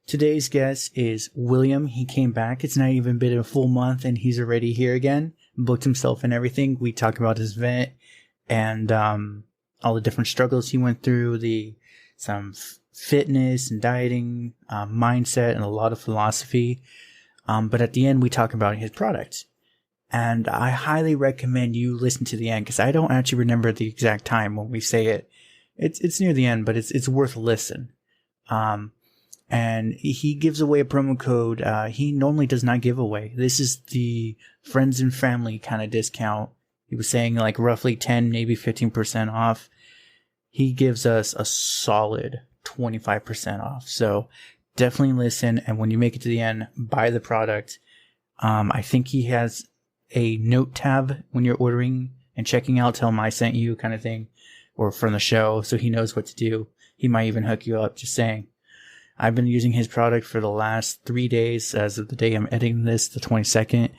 Today's guest is William. He came back. It's not even been a full month and he's already here again. Booked himself and everything. We talk about his event and all the different struggles he went through, some fitness and dieting, mindset, and a lot of philosophy. But at the end, we talk about his product. And I highly recommend you listen to the end because I don't actually remember the exact time when we say it. It's near the end, but it's worth a listen. And he gives away a promo code. He normally does not give away. This is the friends and family kind of discount. He was saying like roughly 10, maybe 15% off. He gives us a solid 25% off. So definitely listen. And when you make it to the end, buy the product. I think he has a note tab when you're ordering and checking out. Tell him I sent you kind of thing, or from the show. So he knows what to do. He might even hook you up. Just saying. I've been using his product for the last 3 days as of the day I'm editing this, the 22nd.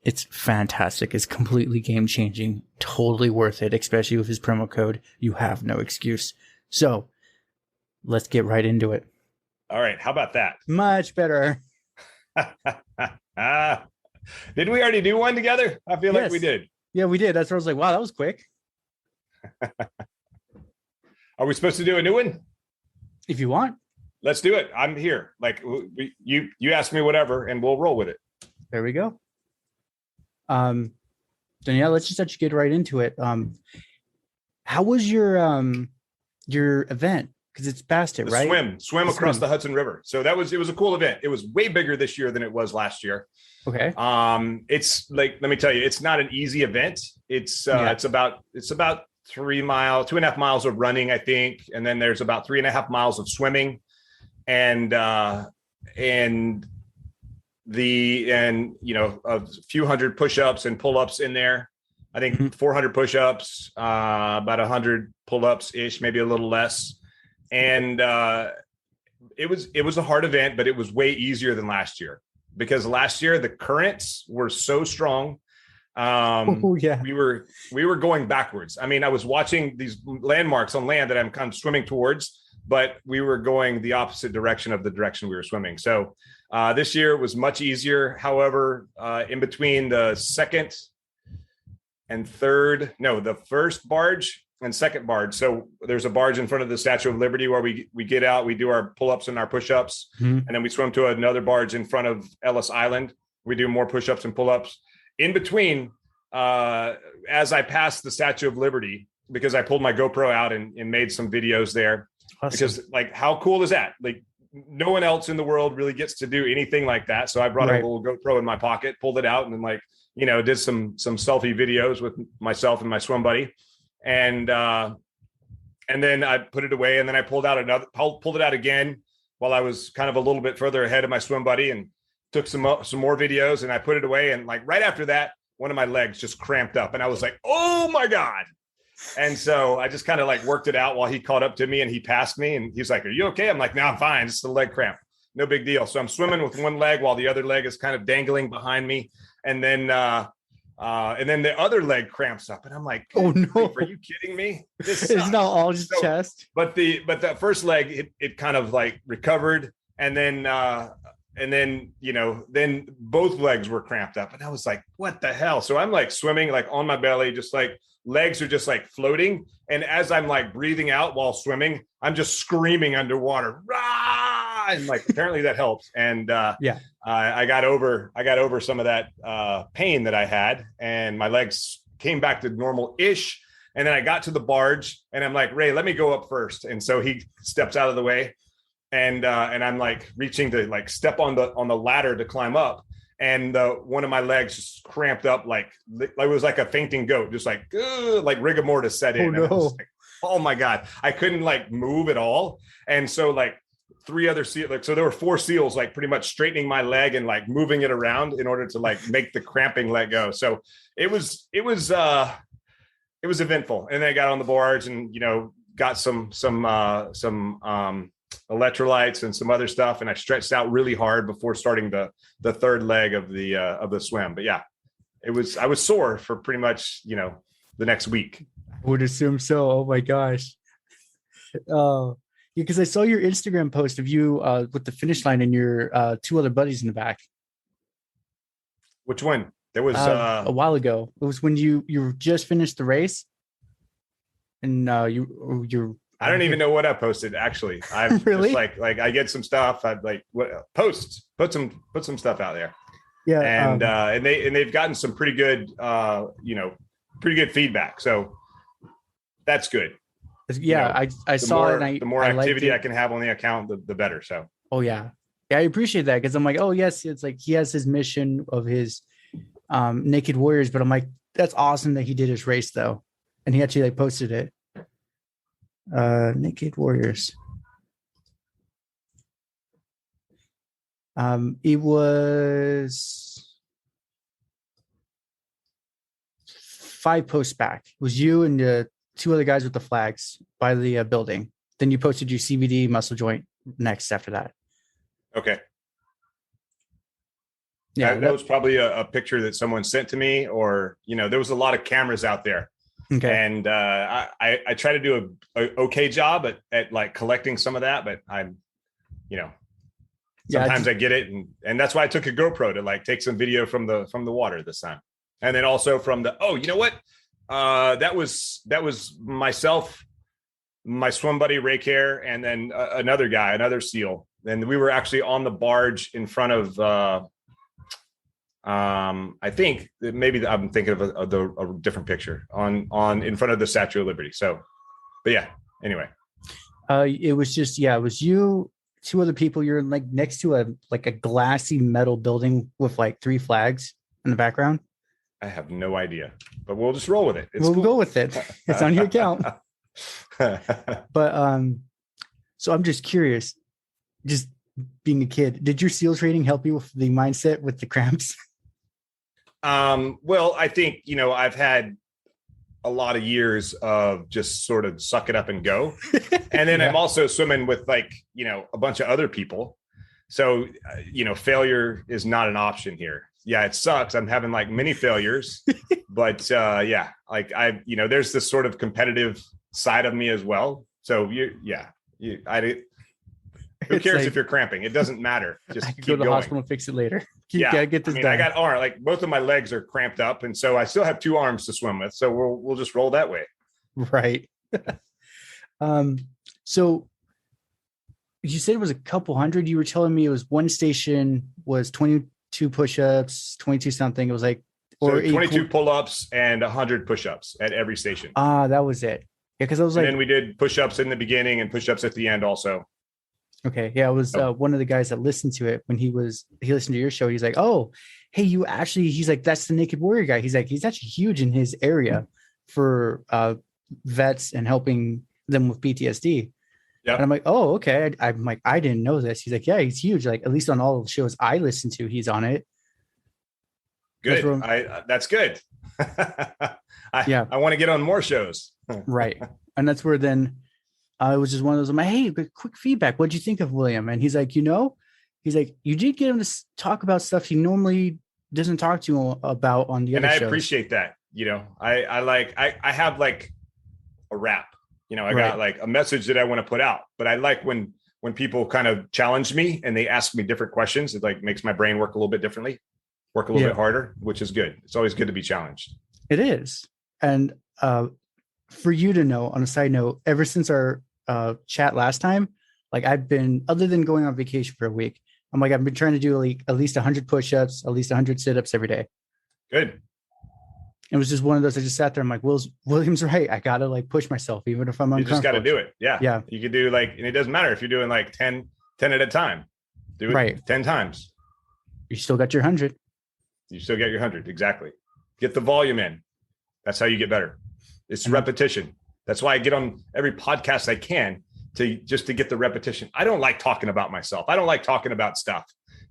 It's fantastic. It's completely game changing. Totally worth it, especially with his promo code. You have no excuse. So let's get right into it. All right. How about that? Much better. Did we already do one together? I feel like we did. Yeah, we did. That's where I was like, wow, that was quick. Are we supposed to do a new one? If you want. Let's do it. I'm here. Like you ask me whatever and we'll roll with it. There we go. Then yeah, let's just actually get right into it. How was your event? Because it's past it, right? Swim across the Hudson River. So it was a cool event. It was way bigger this year than it was last year. Okay. It's like, let me tell you, it's not an easy event. It's about 2.5 miles of running, I think. And then there's about 3.5 miles of swimming and a few hundred push-ups and pull-ups in there. I think 400 push-ups, about 100 pull-ups ish, maybe a little less. And it was a hard event, but it was way easier than last year because last year the currents were so strong. We were going backwards. I mean, I was watching these landmarks on land that I'm kind of swimming towards, but we were going the opposite direction of the direction we were swimming. So this year was much easier. However, in between the first barge and second barge. So there's a barge in front of the Statue of Liberty where we get out, we do our pull-ups and our push-ups, and then we swim to another barge in front of Ellis Island. We do more push-ups and pull-ups. In between, as I passed the Statue of Liberty, because I pulled my GoPro out and made some videos there. Awesome. Because like, how cool is that? Like no one else in the world really gets to do anything like that. So I brought a little GoPro in my pocket, pulled it out, and then did some selfie videos with myself and my swim buddy. And then I put it away, and then I pulled it out again while I was kind of a little bit further ahead of my swim buddy, and took some more videos, and I put it away. And like right after that, one of my legs just cramped up, and I was like, oh my God. And so I just kind of like worked it out while he caught up to me, and he passed me, and he's like, are you okay? I'm like, no, I'm fine. It's a leg cramp. No big deal. So I'm swimming with one leg while the other leg is kind of dangling behind me. And then the other leg cramps up, and I'm like, oh no, are you kidding me? It's not all just chest. But that first leg, it kind of like recovered. And then both legs were cramped up, and I was like, what the hell? So I'm like swimming, like on my belly, just like legs are just like floating. And as I'm like breathing out while swimming, I'm just screaming underwater. Rah! And like, apparently that helps. And I got over some of that pain that I had, and my legs came back to normal-ish. And then I got to the barge, and I'm like, Ray, let me go up first. And so he steps out of the way. And I'm like reaching to like step on the ladder to climb up, and one of my legs just cramped up, like it was like a fainting goat, just like rigor mortis set in. Oh, no. Like, oh my God, I couldn't like move at all. And so like 3 other seals, so there were 4 seals like pretty much straightening my leg and like moving it around in order to like make the cramping let go. So it was eventful. And then I got on the barge and got some electrolytes and some other stuff, and I stretched out really hard before starting the third leg of the swim. But yeah, I was sore for pretty much the next week. I would assume so. Oh my gosh. because I saw your Instagram post of you with the finish line and your two other buddies in the back. Which one? There was a while ago. It was when you just finished the race, and you're. I don't even know what I posted. Actually, I've really just like I get some stuff. I'd like put some stuff out there. Yeah, and they've gotten some pretty good pretty good feedback. So that's good. Yeah, I saw it. And the more activity I can have on the account, the better. So. Oh yeah, I appreciate that because I'm like, oh yes, it's like he has his mission of his Naked Warriors, but I'm like, that's awesome that he did his race though, and he actually like posted it. Naked Warriors. It was 5 posts back. It was you and the 2 other guys with the flags by the building. Then you posted your CBD muscle joint next after that. Okay. Yeah, that was probably a picture that someone sent to me, or there was a lot of cameras out there. Okay. And I try to do a okay job at like collecting some of that, but I'm sometimes I get it, and that's why I took a GoPro to like take some video from the water this time, and then also from the that was myself, my swim buddy Ray Care, and then another SEAL, and we were actually on the barge in front of I think that maybe I'm thinking of a different picture on in front of the Statue of Liberty. So, but yeah, anyway, it was you, 2 other people. You're like next to a glassy metal building with like 3 flags in the background. I have no idea, but we'll just roll with it. We'll go with it. It's on your account. But so I'm just curious, just being a kid, did your SEAL training help you with the mindset with the cramps? Well, I think, I've had a lot of years of just sort of suck it up and go. And then I'm also swimming with like, a bunch of other people. So, failure is not an option here. Yeah, it sucks. I'm having like many failures, but there's this sort of competitive side of me as well. So who cares if you're cramping? It doesn't matter. Just I can keep go to the hospital and fix it later. Get this done. I got arm, like both of my legs are cramped up, and so I still have 2 arms to swim with. So we'll just roll that way. Right. So you said it was a couple hundred. You were telling me it was one station was 22 push-ups, 22 something. It was like 22 pull-ups and 100 push-ups at every station. That was it. Yeah, because I was like, and then we did push-ups in the beginning and push-ups at the end also. Okay. Yeah, I was one of the guys that listened to it when he listened to your show. He's like, oh, hey, he's like, that's the Naked Warrior guy. He's like, he's actually huge in his area for vets and helping them with PTSD. Yeah. And I'm like, oh, okay. I'm like, I didn't know this. He's like, yeah, he's huge. Like, at least on all the shows I listen to, he's on it. Good. That's good. I want to get on more shows. Right. And that's where then it was just one of those, I'm like, hey, quick feedback. What'd you think of William? And he's like, he's like, you did get him to talk about stuff he normally doesn't talk to you about on the other shows. And I appreciate that. I have like a rap, I got like a message that I want to put out, but I like when people kind of challenge me and they ask me different questions. It like makes my brain work a little bit differently, work a little bit harder, which is good. It's always good to be challenged. It is. And for you to know, on a side note, ever since our chat last time, like I've been, other than going on vacation for a week, I'm like, I've been trying to do like at least 100 push-ups, at least 100 sit-ups every day. Good. It was just one of those, I just sat there. I'm like, William's right. I got to like push myself, even if I'm uncomfortable. You just got to do it. Yeah. Yeah. You can do like, and it doesn't matter if you're doing like 10 at a time, do it 10 times. You still got your 100. You still get your 100. Exactly. Get the volume in. That's how you get better. It's repetition. That's why I get on every podcast I can to get the repetition. I don't like talking about myself. I don't like talking about stuff,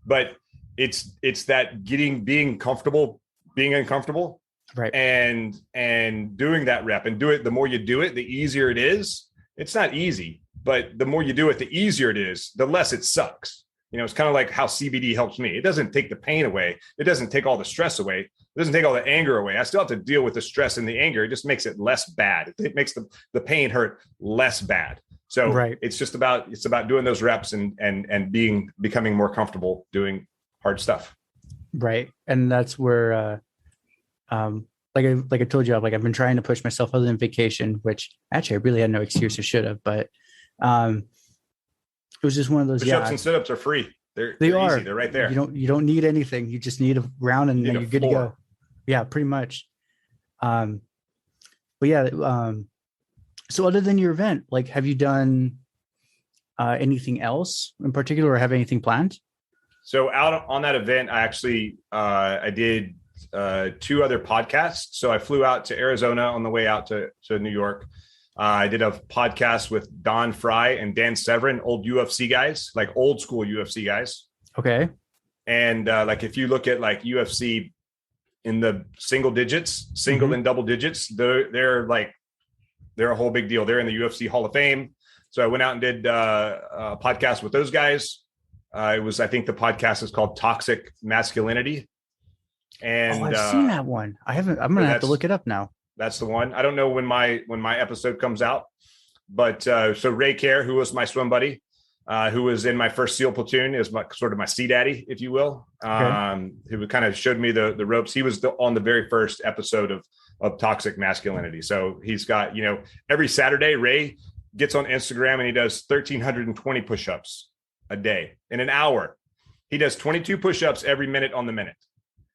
but it's that being comfortable, being uncomfortable, right? And doing that rep and do it. The more you do it, the easier it is. It's not easy, but the more you do it, the easier it is, the less it sucks. It's kind of like how CBD helps me. It doesn't take the pain away. It doesn't take all the stress away. It doesn't take all the anger away. I still have to deal with the stress and the anger. It just makes it less bad. It makes the pain hurt less bad. So Right. it's about doing those reps and becoming more comfortable doing hard stuff. Right. And that's where, like I told you, I've been trying to push myself other than vacation, which actually I really had no excuse or should have, but, it was just one of those. Push-ups and sit-ups are free. They're are easy. They're right there. You don't need anything. You just need a round and then you're good to go. Yeah, pretty much. But yeah, so other than your event, like, have you done anything else in particular or have anything planned? So out on that event, I actually I did 2 other podcasts. So I flew out to Arizona on the way out to New York. I did a podcast with Don Fry and Dan Severin, old UFC guys, like old school UFC guys. Okay. And like if you look at like UFC in the single and double digits, they're a whole big deal. They're in the UFC Hall of Fame. So I went out and did a podcast with those guys. I think the podcast is called Toxic Masculinity. And I've seen that one. I haven't. I'm gonna have to look it up now. That's the one. I don't know when my episode comes out, but so Ray Care, who was my swim buddy, who was in my first SEAL platoon, is sort of my sea daddy, if you will. Who kind of showed me the ropes. He was on the very first episode of Toxic Masculinity. So he's got, every Saturday, Ray gets on Instagram and he does 1,320 push-ups a day in an hour. He does 22 push-ups every minute on the minute.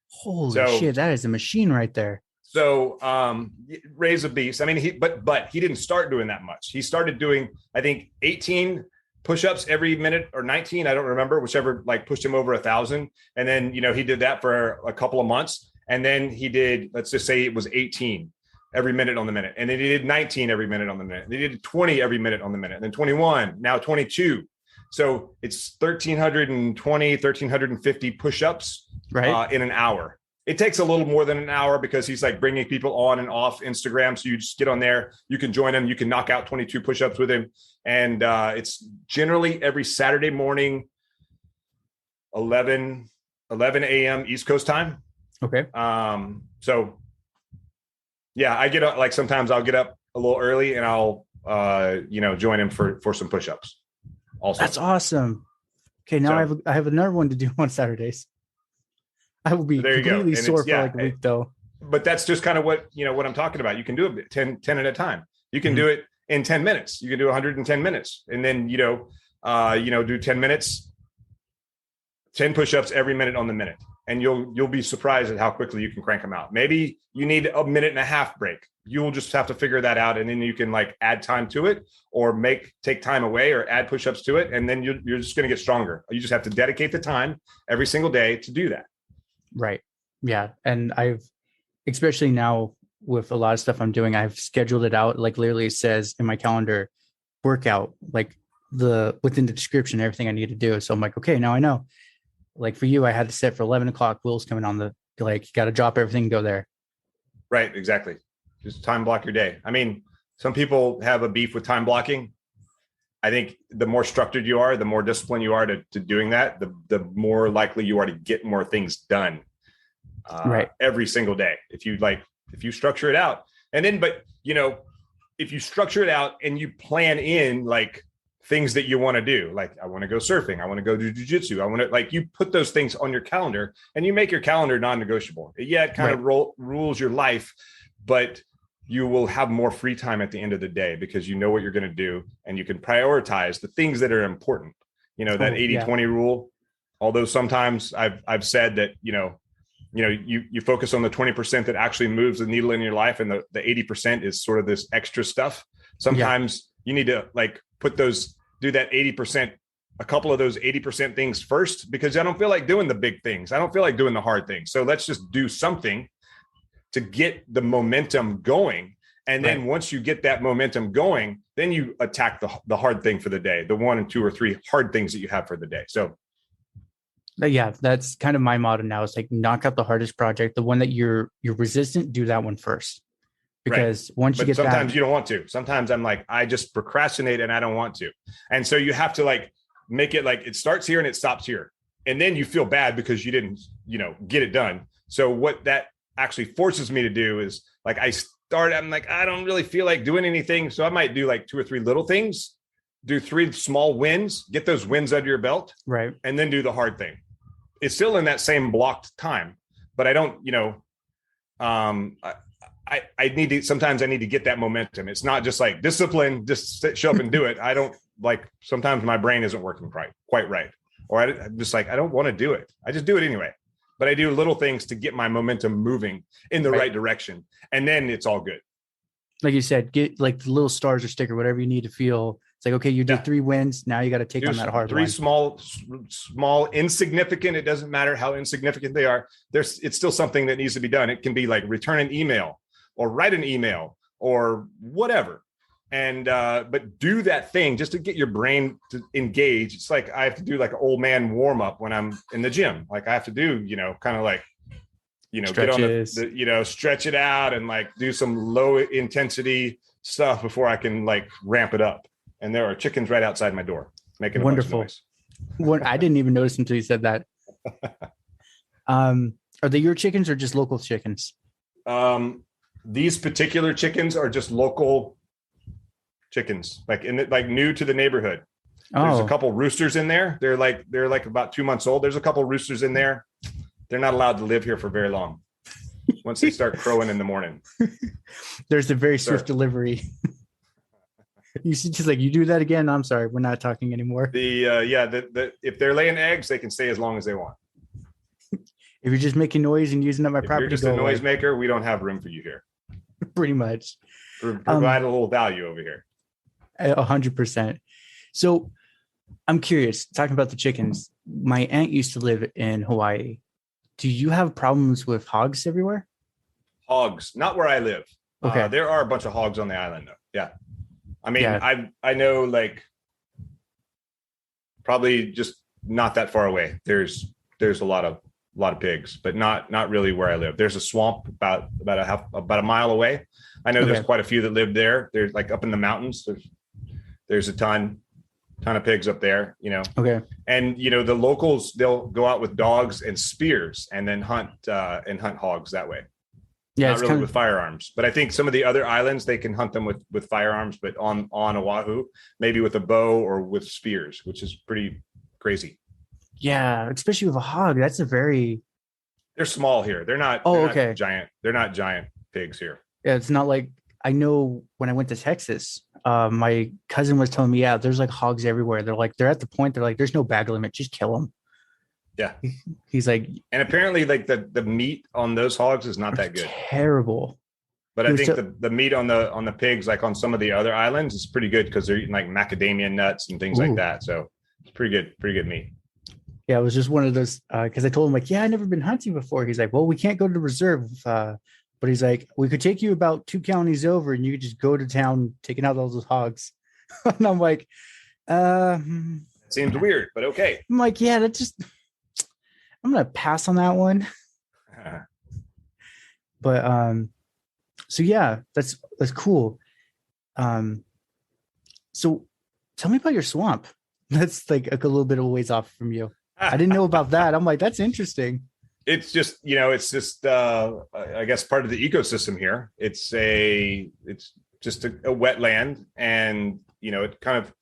Holy shit, that is a machine right there. So Ray's a beast. I mean, but he didn't start doing that much. He started doing, I think, 18 push-ups every minute or 19. I don't remember, whichever pushed him over 1,000. And then, he did that for a couple of months. And then he did, let's just say it was 18 every minute on the minute. And then he did 19 every minute on the minute. They did 20 every minute on the minute. And then 21, now 22. So it's 1,320, 1,350 push-ups in an hour. It takes a little more than an hour because he's bringing people on and off Instagram. So you just get on there, you can join him, you can knock out 22 push-ups with him. And it's generally every Saturday morning, 11 a.m. East Coast time. Okay. So yeah, I get up, sometimes I'll get up a little early and I'll, join him for some push-ups. Also, that's awesome. Okay. Now I have another one to do on Saturdays. I will be completely sore for a week though. But that's just kind of what I'm talking about. You can do it 10 at a time. You can do it in 10 minutes. You can do 110 minutes and then, do 10 minutes, 10 push-ups every minute on the minute. And you'll be surprised at how quickly you can crank them out. Maybe you need a minute and a half break. You'll just have to figure that out. And then you can add time to it or take time away or add push-ups to it. And then you're just going to get stronger. You just have to dedicate the time every single day to do that. Right. Yeah. And I've, especially now with a lot of stuff I'm doing, I've scheduled it out. Literally it says in my calendar, workout, within the description, everything I need to do. So I'm okay, now I know. For you, I had to set for 11 o'clock. Will's coming on you got to drop everything and go there. Right. Exactly. Just time block your day. I mean, some people have a beef with time blocking. I think the more structured you are, the more disciplined you are to doing that, the more likely you are to get more things done every single day. If you structure it out and then, if you structure it out and you plan in things that you want to do, I want to go surfing, I want to go do jujitsu, I want to you put those things on your calendar and you make your calendar non-negotiable. Yeah, it kind of rules your life, but you will have more free time at the end of the day because you know what you're going to do and you can prioritize the things that are important. That 80-20 rule, although sometimes I've said that, you focus on the 20% that actually moves the needle in your life. And the 80% is sort of this extra stuff. Sometimes you need to do that 80%, a couple of those 80% things first, because I don't feel like doing the big things. I don't feel like doing the hard things. So let's just do something to get the momentum going. And then once you get that momentum going, then you attack the hard thing for the day, the 1 and 2 or 3 hard things that you have for the day. So yeah, that's kind of my motto now. It's knock out the hardest project, the one that you're resistant, do that one first. Because once you get sometimes you don't want to. Sometimes I'm I just procrastinate and I don't want to. And so you have to make it it starts here and it stops here. And then you feel bad because you didn't, get it done. So what that actually forces me to do is I'm I don't really feel like doing anything. So I might do 2 or 3 little things do 3 small wins, get those wins under your belt, right, and then do the hard thing. It's still in that same blocked time, but I don't, I need to, sometimes I need to get that momentum. It's not just like discipline, just show up and do it. I don't like, sometimes my brain isn't working quite right. Or I'm just like, I don't want to do it. I just do it anyway. But I do little things to get my momentum moving in the right direction. And then it's all good. Like you said, get like the little stars or sticker, whatever you need to feel. It's like, okay, you did 3 wins. Now you got to take on that hard 3 one. small, insignificant. It doesn't matter how insignificant they are. It's still something that needs to be done. It can be like return an email or write an email or whatever. And, but do that thing just to get your brain to engage. It's like, I have to do like an old man warm up when I'm in the gym. Like I have to do, kind of like, get on the stretch it out and like do some low intensity stuff before I can like ramp it up. And there are chickens right outside my door making a bunch of noise. I didn't even notice until you said that. Are they your chickens or just local chickens? These particular chickens are just local chickens, like new to the neighborhood. There's a couple roosters in there. They're like about 2 months old. There's a couple roosters in there. They're not allowed to live here for very long. Once they start crowing in the morning, there's a very swift delivery. You see, just like, you do that again, I'm sorry, we're not talking anymore. If they're laying eggs, they can stay as long as they want. If you're just making noise and using up my property, you're just a noisemaker, we don't have room for you here. Pretty much. Provide a little value over here. 100%. So I'm curious, talking about the chickens, my aunt used to live in Hawaii. Do you have problems with hogs everywhere? Hogs, not where I live. Okay. There are a bunch of hogs on the island though. Yeah. I mean, I know like probably just not that far away. There's a lot of pigs, but not really where I live. There's a swamp about a mile away. I know there's quite a few that live there. There's like up in the mountains. There's a ton of pigs up there, Okay. And the locals, they'll go out with dogs and spears and then hunt hogs that way. Yeah, not really with firearms, but I think some of the other islands they can hunt them with firearms, but on Oahu, maybe with a bow or with spears, which is pretty crazy. Yeah, especially with a hog. They're small here. They're not. Not giant. They're not giant pigs here. Yeah, it's not like, I know when I went to Texas, my cousin was telling me, there's like hogs everywhere. They're at the point, they're like, there's no bag limit, just kill them. Yeah. He's like, and apparently like the meat on those hogs is not that good. Terrible. But I think the meat on the pigs, like on some of the other islands, is pretty good because they're eating like macadamia nuts and things like that. So it's pretty good meat. Yeah, it was just one of those, because I told him like, I've never been hunting before. He's like, well, we can't go to the reserve. But he's like, we could take you about 2 counties over and you could just go to town taking out all those hogs. And I'm like, seems weird, but okay. I'm like, I'm going to pass on that one. But, so yeah, that's cool. So tell me about your swamp. That's like a little bit of a ways off from you. I didn't know about that. I'm like, that's interesting. It's just, I guess part of the ecosystem here. It's just a wetland, and, it kind of,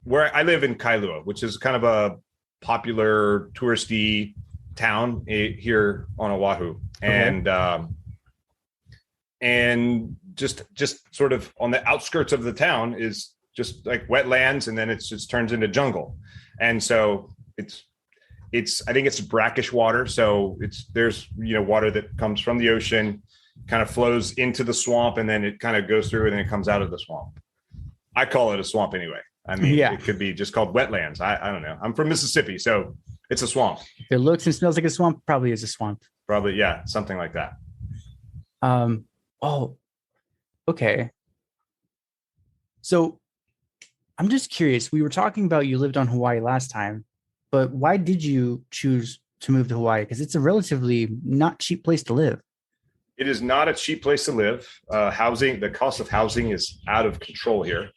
where I live in Kailua, which is kind of a popular touristy town here on Oahu. Okay. And just sort of on the outskirts of the town is just like wetlands, and then it just turns into jungle. And so I think it's brackish water. So there's water that comes from the ocean, kind of flows into the swamp, and then it kind of goes through and then it comes out of the swamp. I call it a swamp anyway. I mean, It could be just called wetlands. I don't know. I'm from Mississippi, so it's a swamp. If it looks and smells like a swamp, probably is a swamp. Probably, yeah, something like that. Oh, okay. So I'm just curious. We were talking about you lived on Hawaii last time, but why did you choose to move to Hawaii? Because it's a relatively not cheap place to live. It is not a cheap place to live. The cost of housing is out of control here.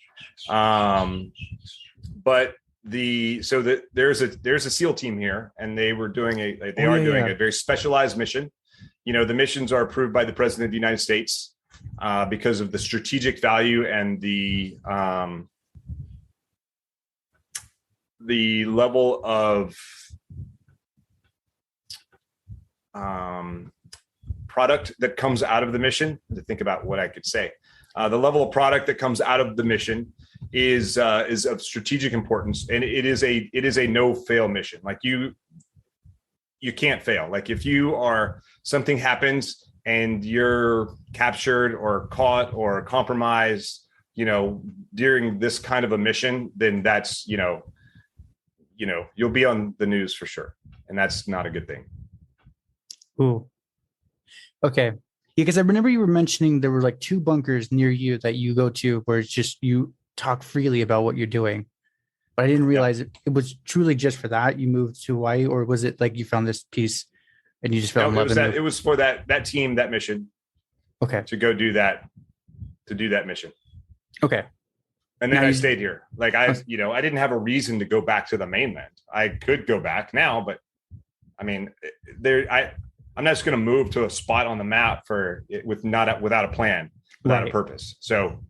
But there's a SEAL team here, and they were doing a very specialized mission. The missions are approved by the President of the United States because of the strategic value and the the level of product that comes out of the mission. To think about what I could say, the level of product that comes out of the mission is of strategic importance, and it is a no fail mission. Like you can't fail. Like if something happens and you're captured or caught or compromised, during this kind of a mission, then that's you'll be on the news for sure, and that's not a good thing. Ooh. Okay. Because I remember you were mentioning there were like 2 bunkers near you that you go to where it's just you talk freely about what you're doing. But I didn't realize it was truly just for that you moved to Hawaii, or was it like you found this piece and you just fell in love with it? It was for that team, that mission. Okay. To go do that mission. Okay. And then I stayed here. Like I didn't have a reason to go back to the mainland. I could go back now, but I mean, I'm not just going to move to a spot on the map without a plan, without a purpose. So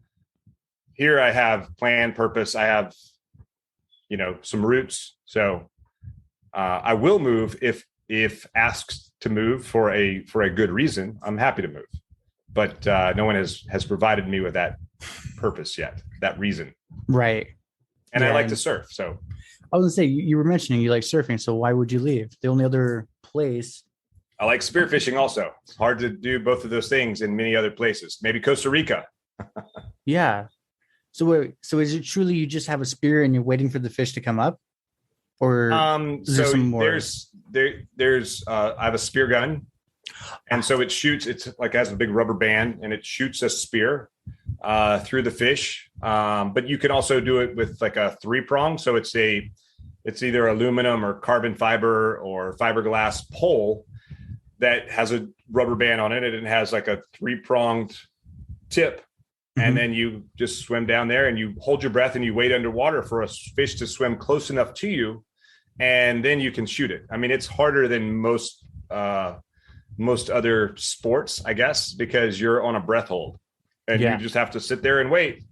here I have plan, purpose. I have, some roots. So I will move if asked to move for a good reason. I'm happy to move, but no one has provided me with that purpose yet, that reason. Right. And I like to surf. So I was gonna say, you were mentioning you like surfing. So why would you leave? The only other place. I like spearfishing also. It's hard to do both of those things in many other places. Maybe Costa Rica. Yeah. So is it truly you just have a spear and you're waiting for the fish to come up? Or so there's I have a spear gun. And so it has a big rubber band and it shoots a spear through the fish. But you can also do it with like a 3-prong. So it's either aluminum or carbon fiber or fiberglass pole that has a rubber band on it, and it has like a 3-pronged tip. Mm-hmm. And then you just swim down there and you hold your breath and you wait underwater for a fish to swim close enough to you, and then you can shoot it. I mean, it's harder than most other sports, I guess, because you're on a breath hold and you just have to sit there and wait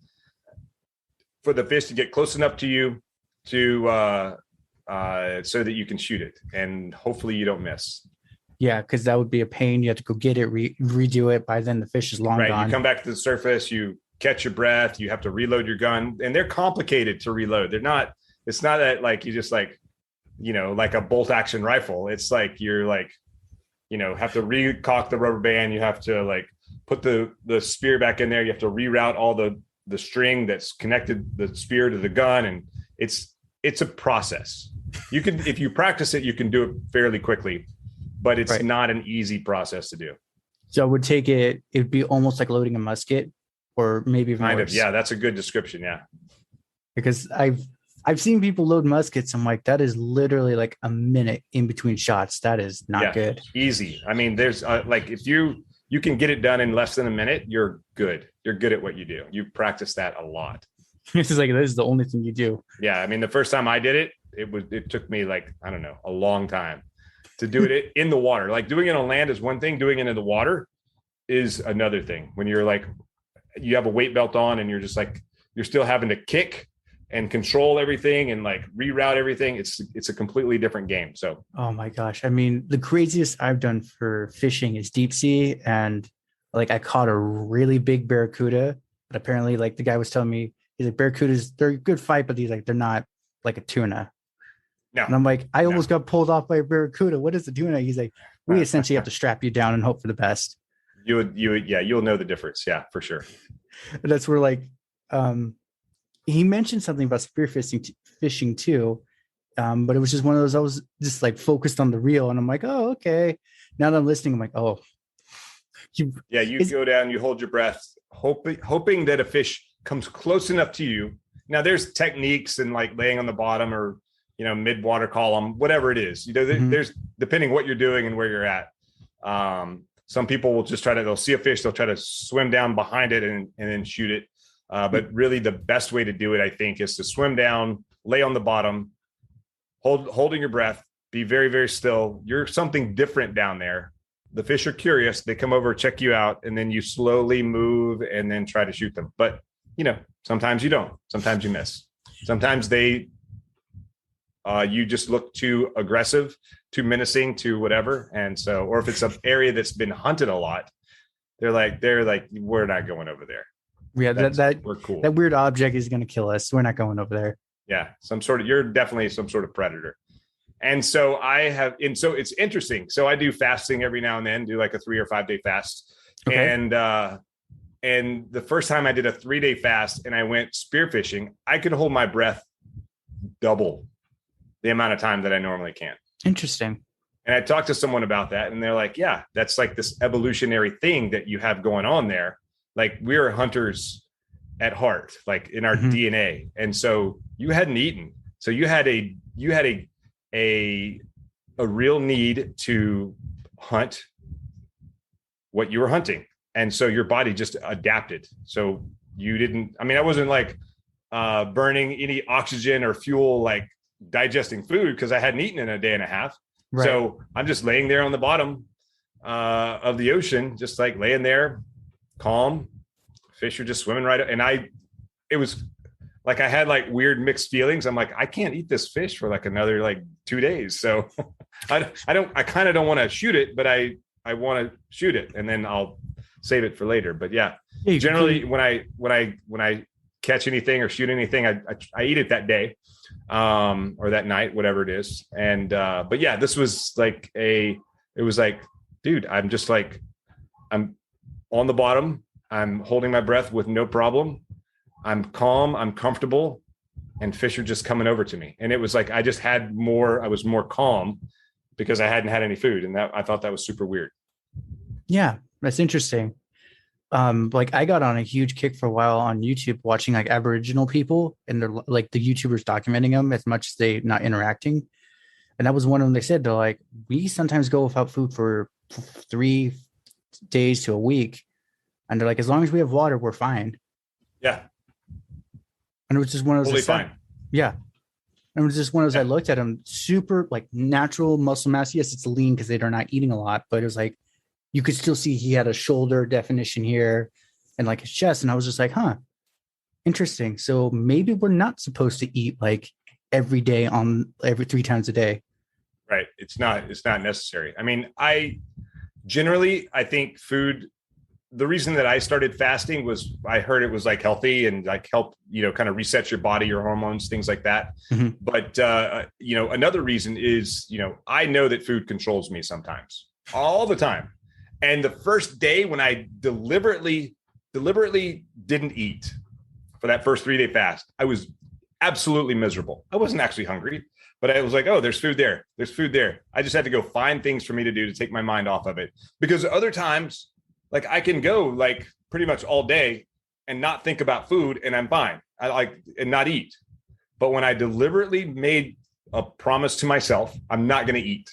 for the fish to get close enough to you so that you can shoot it, and hopefully you don't miss. Yeah, because that would be a pain. You have to go get it, redo it. By then, the fish is long gone. You come back to the surface, you catch your breath, you have to reload your gun, and they're complicated to reload. It's not that like you just like a bolt action rifle. It's like you're like, have to recock the rubber band. You have to like put the spear back in there. You have to reroute all the string that's connected the spear to the gun, and it's a process. You can, if you practice it, you can do it fairly quickly. But it's not an easy process to do. So I would take it. It'd be almost like loading a musket, or maybe even kind worse. of. Yeah, that's a good description. Yeah, because I've seen people load muskets. I'm like, that is literally like a minute in between shots. That is not good. Easy. I mean, there's like if you can get it done in less than a minute, you're good. You're good at what you do. You practice that a lot. This is the only thing you do. Yeah, I mean, the first time I did it, it took me like, I don't know, a long time to do it in the water. Like doing it on land is one thing, doing it in the water is another thing. When you're like, you have a weight belt on and you're just like, you're still having to kick and control everything and like reroute everything. It's a completely different game. So, oh my gosh. I mean, the craziest I've done for fishing is deep sea. And like, I caught a really big barracuda, but apparently like the guy was telling me, he's like, barracudas, they're a good fight, but they're not like a tuna. No. And I'm like, I almost got pulled off by a barracuda. What is the tuna? He's like, we essentially have to strap you down and hope for the best. You'll know the difference. Yeah, for sure. And that's where like, he mentioned something about fishing too. But it was just one of those, I was just like focused on the reel and I'm like, oh, okay. Now that I'm listening, I'm like, oh. You go down, you hold your breath, hoping that a fish comes close enough to you. Now there's techniques and like laying on the bottom or, mid-water column, whatever it is, there's depending what you're doing and where you're at. Some people will just they'll see a fish, they'll try to swim down behind it and then shoot it. But really the best way to do it, I think, is to swim down, lay on the bottom, holding your breath, be very, very still. You're something different down there. The fish are curious. They come over, check you out, and then you slowly move and then try to shoot them. But, sometimes you don't. Sometimes you miss. Sometimes they you just look too aggressive, too menacing, too whatever. And so, or if it's an area that's been hunted a lot, they're like, we're not going over there. Yeah, we're cool. That weird object is going to kill us. We're not going over there. Yeah, you're definitely some sort of predator. And so so it's interesting. So I do fasting every now and then, do like a 3 or 5 day fast. Okay. And the first time I did a 3-day fast and I went spearfishing, I could hold my breath double the amount of time that I normally can. Interesting. And I talked to someone about that and they're like, yeah, that's like this evolutionary thing that you have going on there. Like we're hunters at heart, like in our DNA. And so you hadn't eaten. So you had a real need to hunt what you were hunting. And so your body just adapted. So you didn't, I wasn't like burning any oxygen or fuel, like digesting food because I hadn't eaten in a day and a half. Right. So I'm just laying there on the bottom of the ocean, just like laying there, calm. Fish are just swimming right. And it was like, I had like weird mixed feelings. I'm like, I can't eat this fish for like another like 2 days. So I kind of don't want to shoot it, but I want to shoot it and then I'll save it for later. But yeah, generally when I catch anything or shoot anything, I eat it that day or that night, whatever it is. And but yeah, this was like it was like, dude, I'm just like, I'm on the bottom. I'm holding my breath with no problem. I'm calm. I'm comfortable. And fish are just coming over to me. And it was like, I was more calm because I hadn't had any food. And I thought that was super weird. Yeah, that's interesting. Like I got on a huge kick for a while on YouTube watching like Aboriginal people and they're like the YouTubers documenting them as much as they not interacting. And that was one of them. They said they're like, we sometimes go without food for 3 days to a week. And they're like, as long as we have water, we're fine. Yeah. And it was just one of those. Totally fine. Yeah. And it was just one of those, I looked at him, super like natural muscle mass. Yes, it's lean because they're not eating a lot, but it was like, you could still see he had a shoulder definition here and like his chest. And I was just like, interesting. So maybe we're not supposed to eat like every 3 times a day. Right. It's not necessary. I think food, the reason that I started fasting was I heard it was like healthy and like help, kind of reset your body, your hormones, things like that. Mm-hmm. But, another reason is, I know that food controls me sometimes, all the time. And the first day when I deliberately didn't eat for that first 3-day fast, I was absolutely miserable. I wasn't actually hungry, but I was like, oh, there's food there. There's food there. I just had to go find things for me to do to take my mind off of it. Because other times, like I can go like pretty much all day and not think about food and I'm fine. And not eat. But when I deliberately made a promise to myself, I'm not going to eat.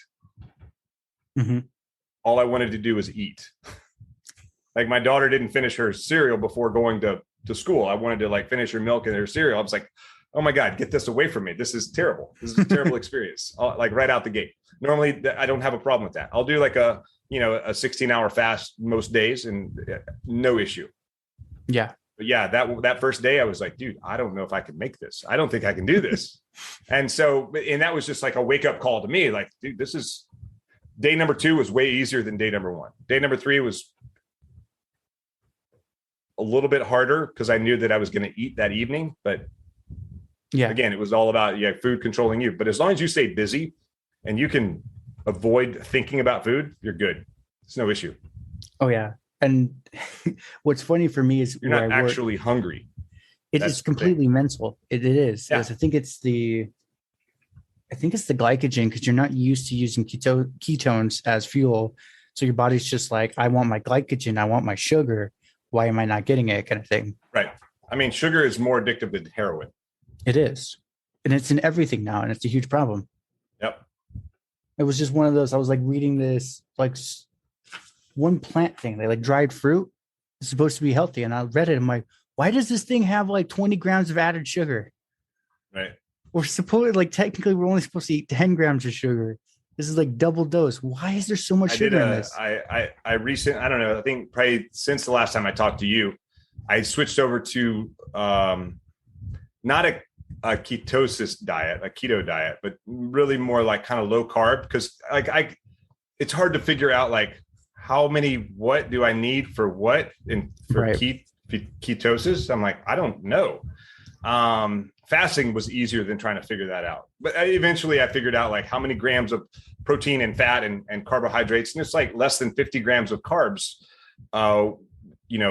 Mm-hmm. All I wanted to do was eat. Like my daughter didn't finish her cereal before going to school. I wanted to like finish her milk and her cereal. I was like, oh my God, get this away from me. This is terrible. This is a terrible experience. Like right out the gate. Normally I don't have a problem with that. I'll do like a 16-hour fast most days and no issue. Yeah. But yeah, that first day I was like, dude, I don't know if I can make this. I don't think I can do this. And that was just like a wake up call to me. Like, dude, day number 2 was way easier than day number 1. Day number 3 was a little bit harder because I knew that I was going to eat that evening. But yeah, again, it was all about food controlling you. But as long as you stay busy and you can avoid thinking about food, you're good. It's no issue. Oh yeah. And what's funny for me is you're not actually hungry. It is completely mental. It is. Yeah. I think it's the glycogen because you're not used to using ketones as fuel. So your body's just like, I want my glycogen. I want my sugar. Why am I not getting it? Kind of thing. Right. Sugar is more addictive than heroin. It is. And it's in everything now. And it's a huge problem. Yep. It was just one of those, I was like reading this, like one plant thing. They like dried fruit. It's supposed to be healthy. And I read it. I'm like, why does this thing have like 20 grams of added sugar? Right. Technically we're only supposed to eat 10 grams of sugar. This is like double dose. Why is there so much sugar in this? I don't know. I think probably since the last time I talked to you, I switched over to not a a ketosis diet, a keto diet, but really more like kind of low carb, because like it's hard to figure out like what do I need for what and for ketosis. I'm like, I don't know. Fasting was easier than trying to figure that out. But eventually I figured out like how many grams of protein and fat and carbohydrates. And it's like less than 50 grams of carbs,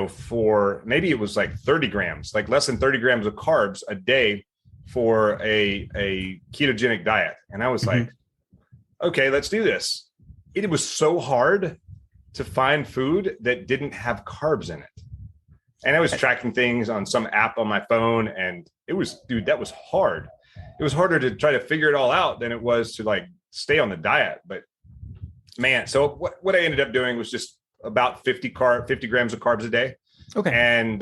for maybe it was like 30 grams, like less than 30 grams of carbs a day for a ketogenic diet. And I was like, okay, let's do this. It was so hard to find food that didn't have carbs in it. And I was tracking things on some app on my phone, and that was hard. It was harder to try to figure it all out than it was to like stay on the diet. But man, so what I ended up doing was just about 50 grams of carbs a day. Okay. And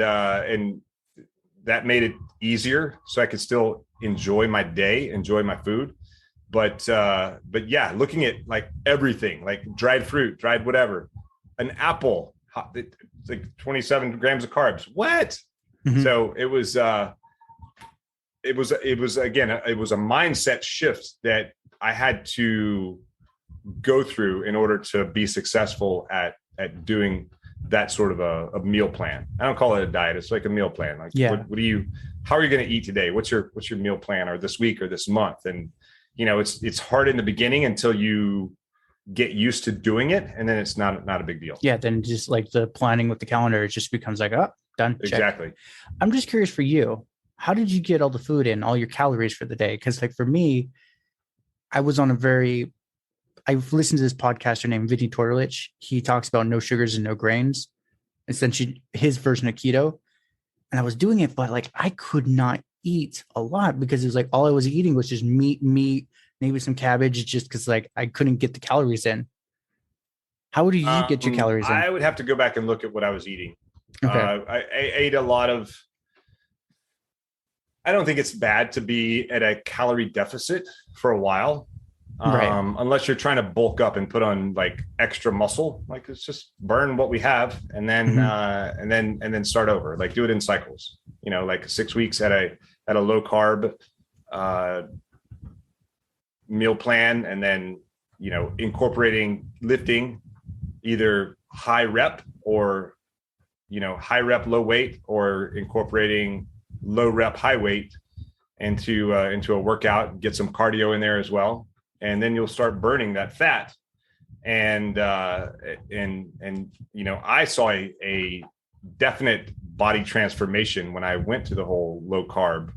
that made it easier so I could still enjoy my day, enjoy my food. But yeah, looking at like everything, like dried fruit, dried whatever, an apple, it's like 27 grams of carbs. What? So it was a mindset shift that I had to go through in order to be successful at doing that sort of a meal plan. I don't call it a diet. It's like a meal plan. Like, how are you going to eat today? What's your meal plan, or this week or this month? And, it's hard in the beginning until you get used to doing it. And then it's not a big deal. Yeah. Then just like the planning with the calendar, it just becomes like, oh, done. Exactly. Check. I'm just curious for you, how did you get all the food in, all your calories for the day? Cause like for me, I've listened to this podcaster named Vinny Torlich. He talks about no sugars and no grains, essentially his version of keto. And I was doing it, but like I could not eat a lot because it was like all I was eating was just meat, maybe some cabbage, just because like I couldn't get the calories in. How do you get your calories in? I would have to go back and look at what I was eating. Okay. I ate a lot of. I don't think it's bad to be at a calorie deficit for a while. Unless you're trying to bulk up and put on like extra muscle, like it's just burn what we have and then and then start over. Like do it in cycles, like 6 weeks at a low carb meal plan, and then incorporating lifting, either high rep or high rep low weight, or incorporating low rep high weight into a workout, get some cardio in there as well. And then you'll start burning that fat. And I saw a definite body transformation when I went to the whole low carb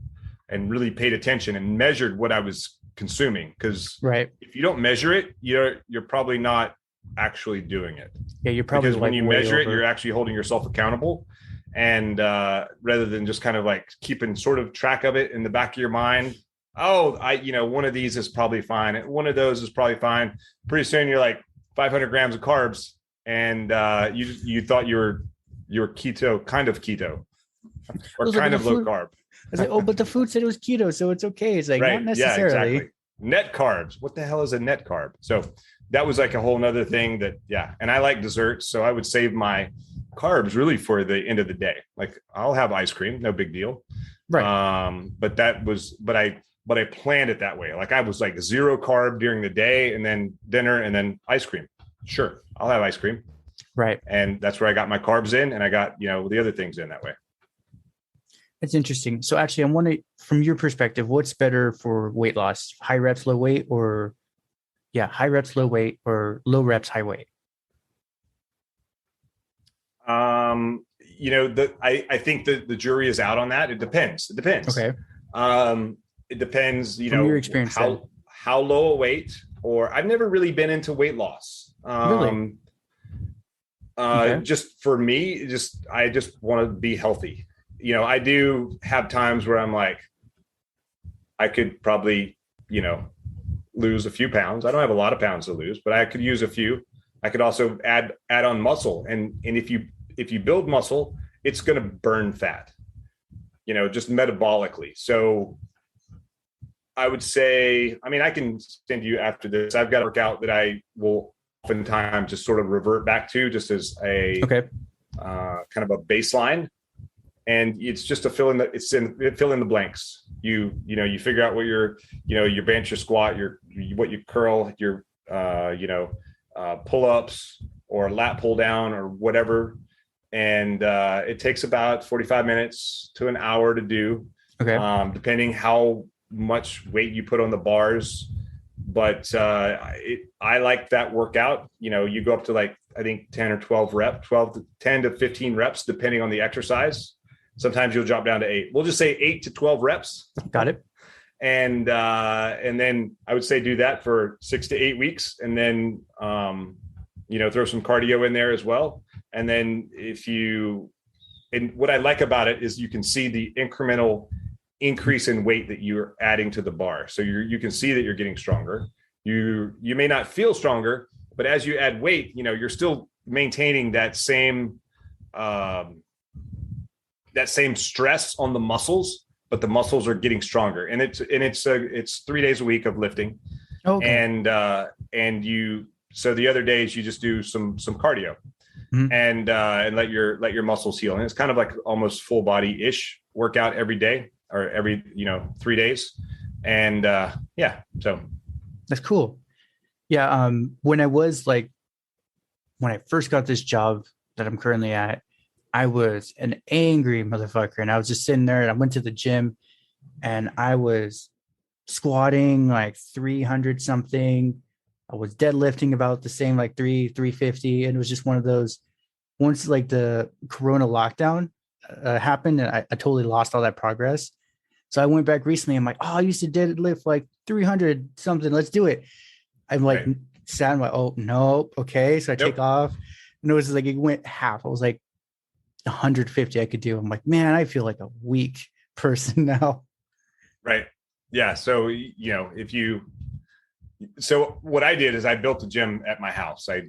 and really paid attention and measured what I was consuming. Because if you don't measure it, you're probably not actually doing it. Yeah, you're probably, because when you measure it, you're actually holding yourself accountable. And rather than just kind of like keeping sort of track of it in the back of your mind. Oh, one of these is probably fine. One of those is probably fine. Pretty soon you're like 500 grams of carbs, and you thought you were keto, kind of keto, or kind of low carb. I was like, oh, but the food said it was keto, so it's okay. It's like not necessarily. Yeah, exactly. Net carbs. What the hell is a net carb? So that was like a whole nother thing that, and I like desserts, so I would save my carbs really for the end of the day. Like I'll have ice cream, no big deal. Right. But I planned it that way. Like I was like 0 carb during the day, and then dinner, and then ice cream. Sure, I'll have ice cream. Right. And that's where I got my carbs in, and I got, the other things in that way. That's interesting. So actually, I'm wondering, from your perspective, what's better for weight loss? High reps, low weight, or high reps, low weight, or low reps, high weight? I think the jury is out on that. It depends. Okay. It depends, from your experience, how low a weight, or I've never really been into weight loss. Really? Just for me, I just want to be healthy. I do have times where I'm like, I could probably, lose a few pounds. I don't have a lot of pounds to lose, but I could use a few. I could also add on muscle. And if you build muscle, it's going to burn fat, just metabolically. So I would say, I can send you after this. I've got a workout that I will oftentimes just sort of revert back to, just as a kind of a baseline. And it's just fill in the blanks. you figure out what your bench, your squat, what you curl, your pull-ups or lat pull down or whatever. And it takes about 45 minutes to an hour to do, depending how much weight you put on the bars. But I like that workout. You go up to like, I think 10 or 12 reps, 10 to 15 reps, depending on the exercise. Sometimes you'll drop down to 8. We'll just say 8 to 12 reps. Got it. And then I would say do that for 6 to 8 weeks. And then, throw some cardio in there as well. And then and what I like about it is you can see the incremental increase in weight that you're adding to the bar. So you can see that you're getting stronger. You may not feel stronger, but as you add weight, you're still maintaining that same stress on the muscles, but the muscles are getting stronger. And it's 3 days a week of lifting. Okay. So the other days you just do some cardio and let your muscles heal. And it's kind of like almost full body ish workout every day or every 3 days. And so that's cool. Yeah. When I first got this job that I'm currently at, I was an angry motherfucker, and I was just sitting there, and I went to the gym and I was squatting like 300 something. I was deadlifting about the same, like 350. And it was just one of those, once like the Corona lockdown happened, and I totally lost all that progress. So I went back recently. I'm like, I used to deadlift like 300 something. Let's do it. I'm like, sad. I'm like, oh no. Okay. So I take off, and it was like, it went half. I was like 150 I could do. I'm like, man, I feel like a weak person now. Right. Yeah. So, so what I did is I built a gym at my house. I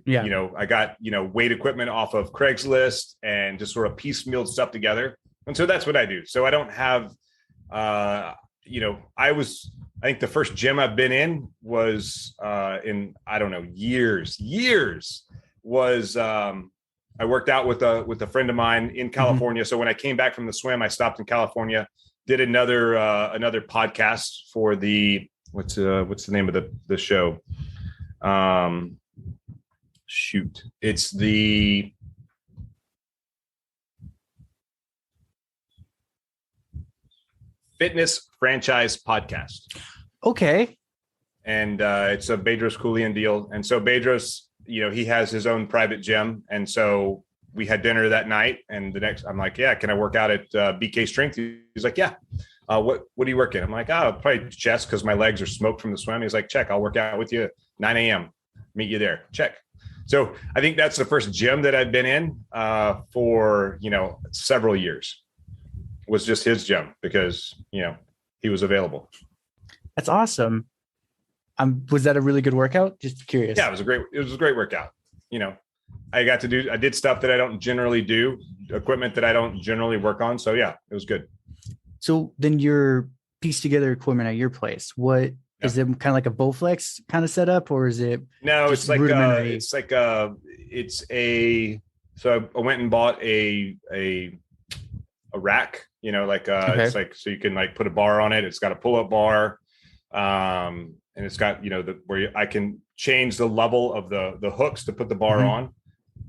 got, weight equipment off of Craigslist and just sort of piecemealed stuff together. And so that's what I do. So I don't have, I think the first gym I've been in was in, I don't know, years was, I worked out with a friend of mine in California. So when I came back from the swim, I stopped in California, did another podcast for the, what's the name of the show? It's the Fitness Franchise Podcast. Okay. And it's a Bedros Keuilian deal. And so Bedros, he has his own private gym. And so we had dinner that night, and the next, I'm like, yeah, can I work out at BK Strength? He's like, yeah. What do you work in? I'm like, probably chest, because my legs are smoked from the swim. He's like, check, I'll work out with you 9 a.m. Meet you there. Check. So I think that's the first gym that I've been in for, several years. Was just his gym because, he was available. That's awesome. Was that a really good workout? Just curious. Yeah, it was a great workout. I did stuff that I don't generally do, equipment that I don't generally work on. So yeah, it was good. So then you're pieced together equipment at your place. What is it, kind of like a Bowflex kind of setup, or is it? No, it's like so I went and bought a rack, it's like, so you can like put a bar on it. It's got a pull-up bar. And it's got, where I can change the level of the hooks to put the bar on.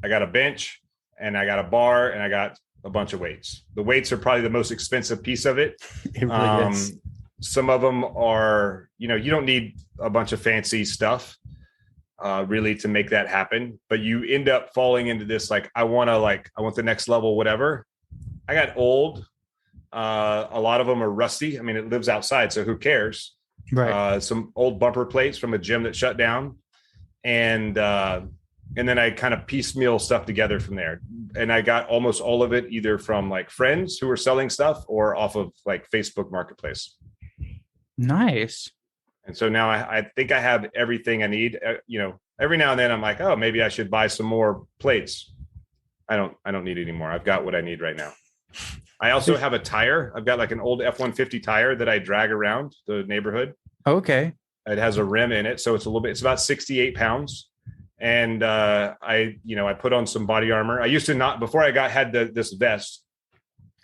I got a bench, and I got a bar, and I got a bunch of weights. The weights are probably the most expensive piece of it. It really is. Some of them are, you don't need a bunch of fancy stuff really to make that happen, but you end up falling into this, like, I want the next level, whatever. I got old. A lot of them are rusty. I mean, it lives outside, so who cares? Right. Some old bumper plates from a gym that shut down. And then I kind of piecemeal stuff together from there. And I got almost all of it either from like friends who were selling stuff or off of like Facebook Marketplace. Nice. And so now I think I have everything I need. Every now and then I'm like, oh, maybe I should buy some more plates. I don't need any more. I've got what I need right now. I also have a tire. I've got like an old F-150 tire that I drag around the neighborhood. Okay. It has a rim in it. So it's it's about 68 pounds. And I put on some body armor. I used to not, before I had this vest,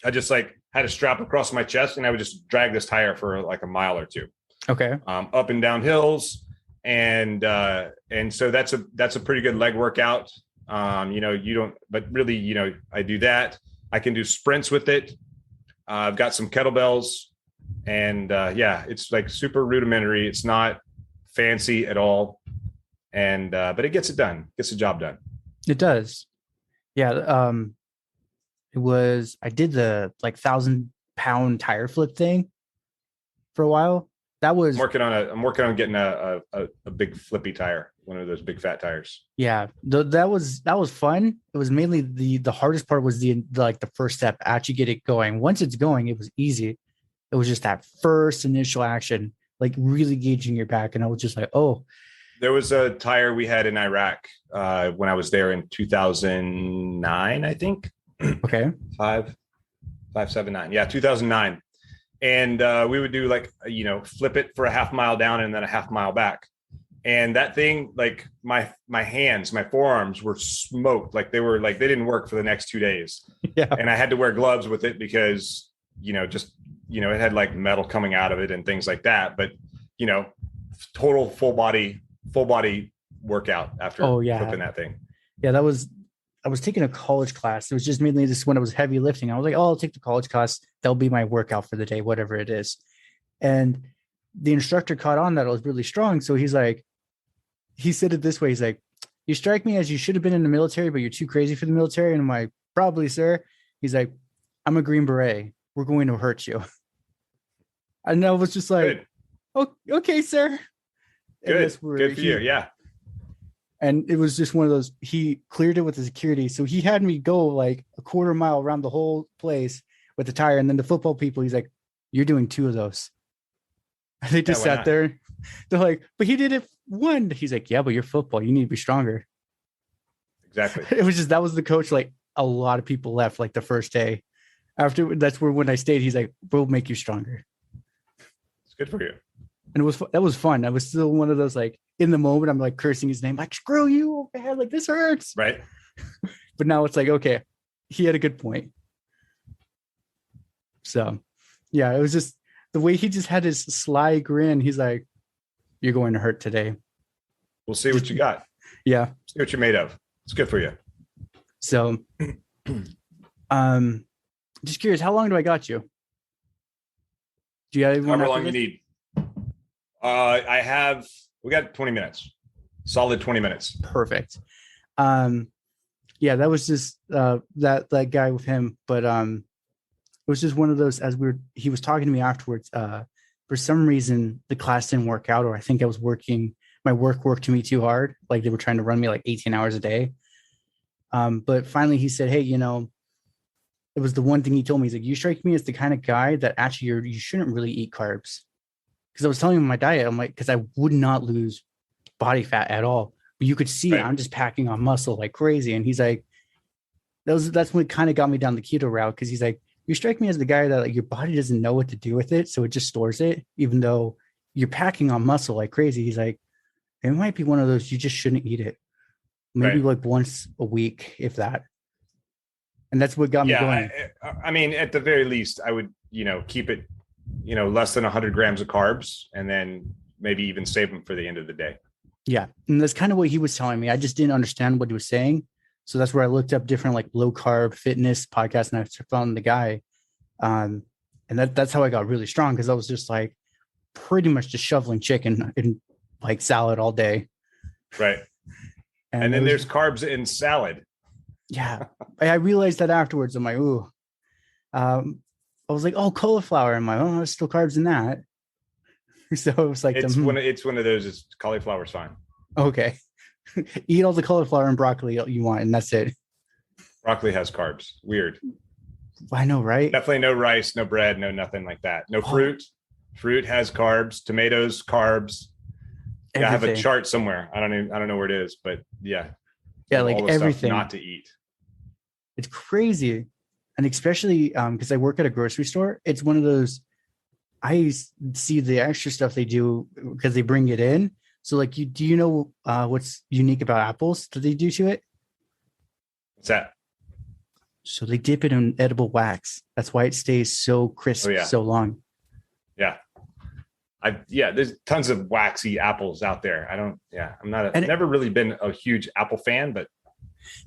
I just like had a strap across my chest, and I would just drag this tire for like a mile or two. Okay. Up and down hills. And so that's a pretty good leg workout. But really, I do that. I can do sprints with it. I've got some kettlebells, and it's like super rudimentary. It's not fancy at all. And, but it gets the job done. It does. Yeah. I did the like 1,000-pound tire flip thing for a while. That was I'm working on getting a big flippy tire, one of those big fat tires. Yeah, that was fun. It was mainly the hardest part was the first step, actually get it going. Once it's going, it was easy. It was just that first initial action, like really gauging your back. And I was just like, oh. There was a tire we had in Iraq when I was there in 2009, I think. Okay. 579. Yeah, 2009. And we would do flip it for a half mile down and then a half mile back. And that thing, like my hands, my forearms were smoked. Like they didn't work for the next 2 days. Yeah. And I had to wear gloves with it because, it had like metal coming out of it and things like that. But, total full body workout after flipping that thing. Yeah. I was taking a college class. It was just mainly just when it was heavy lifting. I was like, oh, I'll take the college class. That'll be my workout for the day, whatever it is. And the instructor caught on that I was really strong. So he said it this way. He's like, you strike me as you should have been in the military, but you're too crazy for the military. And I'm like, probably, sir. He's like, I'm a Green Beret. We're going to hurt you. And I was just like, oh, okay, sir. Good for you. Yeah. And it was just one of those, he cleared it with the security. So he had me go like a quarter mile around the whole place with the tire. And then the football people, he's like, you're doing 2 of those. And they just sat there. They're like, but he did it 1. He's like, yeah, but you're football. You need to be stronger. Exactly. It was just, that was the coach. Like a lot of people left like the first day. After that's where, when I stayed, he's like, we'll make you stronger. It's good for you. And that was fun. I was still one of those, like in the moment, I'm like cursing his name, like, screw you, man, like this hurts. Right. But now it's like, okay, he had a good point. So yeah, it was just the way he just had his sly grin. He's like, you're going to hurt today. We'll see what you got. Yeah. See what you're made of. It's good for you. So, just curious, how long do I got you? Do you have however long you need? We got 20 minutes, solid 20 minutes. Perfect. Yeah, that was just that guy with him, but it was just one of those, he was talking to me afterwards. For some reason the class didn't work out, or I think I was my work worked me too hard. Like they were trying to run me like 18 hours a day. But finally he said, hey, it was the one thing he told me. He's like, you strike me as the kind of guy that actually you shouldn't really eat carbs. Because I was telling him my diet, I'm like, because I would not lose body fat at all. But you could see I'm just packing on muscle like crazy. And he's like, that's what kind of got me down the keto route. Because he's like, you strike me as the guy that like your body doesn't know what to do with it, so it just stores it, even though you're packing on muscle like crazy. He's like, it might be one of those, you just shouldn't eat it. Maybe like once a week, if that. And that's what got me going. I mean, at the very least, I would, keep it, less than 100 grams of carbs, and then maybe even save them for the end of the day. Yeah. And that's kind of what he was telling me. I just didn't understand what he was saying. So that's where I looked up different like low carb fitness podcasts, and I found the guy. And that's how I got really strong, because I was just like pretty much just shoveling chicken and like salad all day. Right. And then there's carbs in salad. Yeah. I realized that afterwards. I'm like, ooh. I was like, oh, cauliflower. I'm like, oh, there's still carbs in that. So it was like, it's one of those. Cauliflower's fine. Okay. Eat all the cauliflower and broccoli you want, and that's it. Broccoli has carbs. Weird. I know, right? Definitely no rice, no bread, no nothing like that. No fruit. Fruit has carbs. Tomatoes, carbs. Yeah, I have a chart somewhere. I don't know where it is, but yeah. Yeah, like everything not to eat. It's crazy. And especially because I work at a grocery store, it's one of those, I see the extra stuff they do because they bring it in. So like, do you know what's unique about apples that they do to it? What's that? So they dip it in edible wax. That's why it stays so crisp so long. Yeah. There's tons of waxy apples out there. I've never really been a huge apple fan, but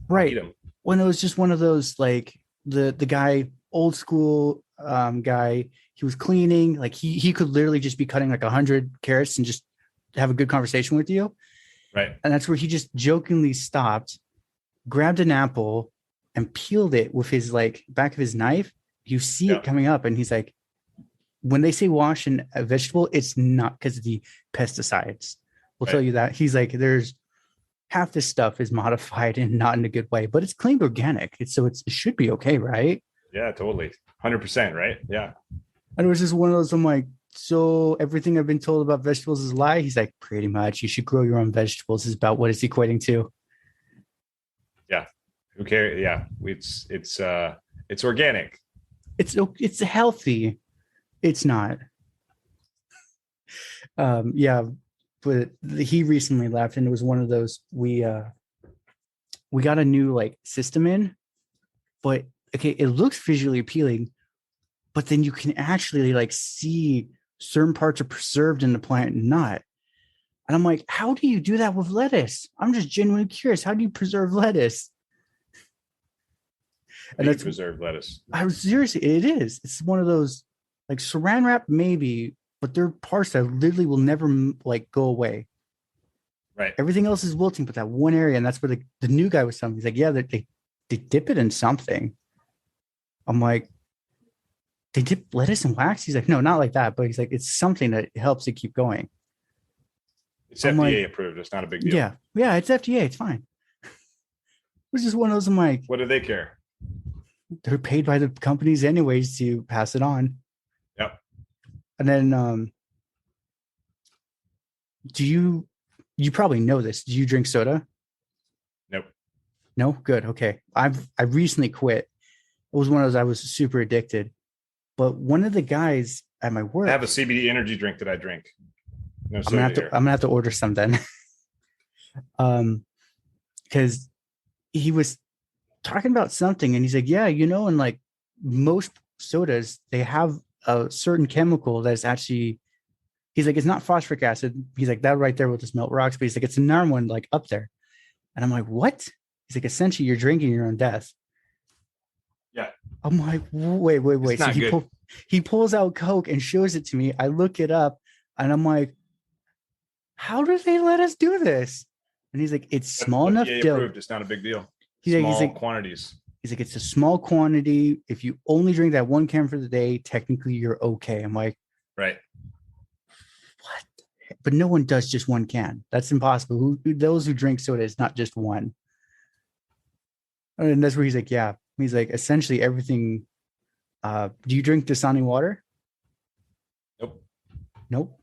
right. I'll eat them. When it was just one of those, like the guy, old school guy, he was cleaning, like he could literally just be cutting like 100 carrots and just have a good conversation with you. Right. And that's where he just jokingly stopped, grabbed an apple and peeled it with his like back of his knife. You see it coming up and he's like, when they say wash a vegetable, it's not because of the pesticides. We'll tell you that. He's like, there's half this stuff is modified and not in a good way, but it's claimed organic. It should be okay, right? Yeah, totally. 100%, right? Yeah. And it was just one of those, I'm like, so everything I've been told about vegetables is a lie? He's like, pretty much. You should grow your own vegetables is about what it's equating to. Yeah. Who cares? Yeah. It's organic. It's healthy. It's not. But he recently left, and it was one of those we got a new like system in, but okay, it looks visually appealing, but then you can actually like see certain parts are preserved in the plant and not. And I'm like, how do you do that with lettuce? I'm just genuinely curious. How do you preserve lettuce? And that's preserved lettuce. I was seriously, it is. It's one of those. Like saran wrap, maybe, but there are parts that literally will never like go away. Right. Everything else is wilting, but that one area, and that's where the new guy was telling me. He's like, yeah, they dip it in something. I'm like, they dip lettuce in wax? He's like, no, not like that. But he's like, it's something that helps it keep going. It's FDA approved. It's not a big deal. Yeah, it's FDA. It's fine. Which is one of those. I'm like, what do they care? They're paid by the companies anyways to pass it on. Yep. And then you probably know this. Do you drink soda? Nope. No? Good. Okay. I recently quit. It was one of those, I was super addicted. But one of the guys at my work, I have a CBD energy drink that I drink. No I'm gonna have to order some then. Because he was talking about something and he's like, yeah, and like most sodas, they have a certain chemical that's actually, he's like, it's not phosphoric acid. He's like, that right there will just melt rocks. But he's like, it's another one like up there. And I'm like, what? He's like, essentially you're drinking your own death. Yeah. I'm like, wait. So he pulls out Coke and shows it to me. I look it up and I'm like, how do they let us do this? And he's like, it's small enough. It's not a big deal. He's like, quantities. He's like, it's a small quantity. If you only drink that 1 can for the day, technically you're okay. I'm like, right. What? But no one does just 1 can. That's impossible. Those who drink soda, it's not just one. And that's where he's like, yeah. He's like, essentially everything. Do you drink Dasani water? Nope.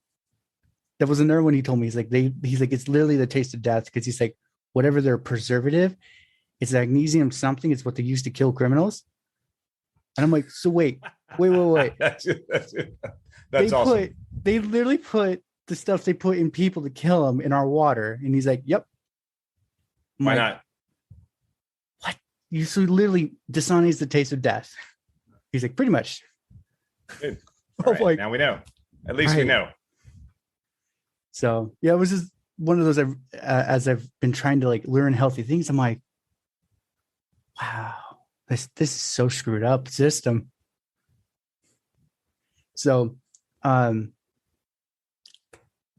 That was another one he told me. He's like, it's literally the taste of death because he's like, whatever their preservative, it's magnesium something. It's what they use to kill criminals. And I'm like, so wait. That's awesome. They literally put the stuff they put in people to kill them in our water. And he's like, yep. Why not? What? You so literally Dasani is the taste of death. He's like, pretty much. Good. Right, like, now we know. At least we know. So yeah, it was just one of those. As I've been trying to like learn healthy things, I'm like, wow, this is so screwed up system. So, can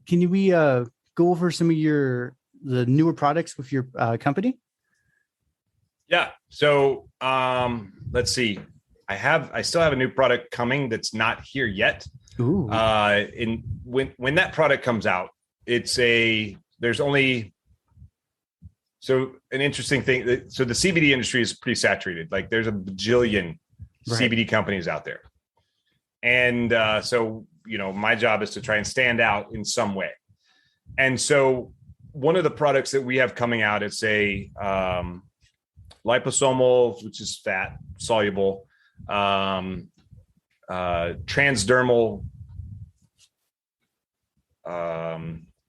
we go over some of the newer products with your company? Yeah. So let's see. I still have a new product coming that's not here yet. Ooh. When that product comes out, there's only, so an interesting thing. So the CBD industry is pretty saturated. Like there's a bajillion CBD companies out there. And so, my job is to try and stand out in some way. And so one of the products that we have coming out, it's a liposomal, which is fat soluble, transdermal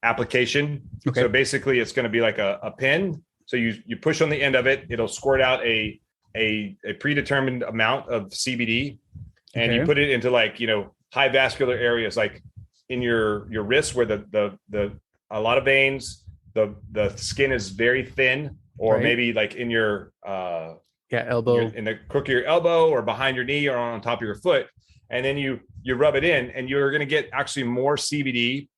application. Okay. So basically it's going to be like a pen. So you push on the end of it, it'll squirt out a a predetermined amount of CBD, and you put it into like, high vascular areas, like in your wrist where the a lot of veins, the skin is very thin, or maybe like in your elbow, in the crook of your elbow, or behind your knee, or on top of your foot. And then you rub it in, and you're going to get actually more CBD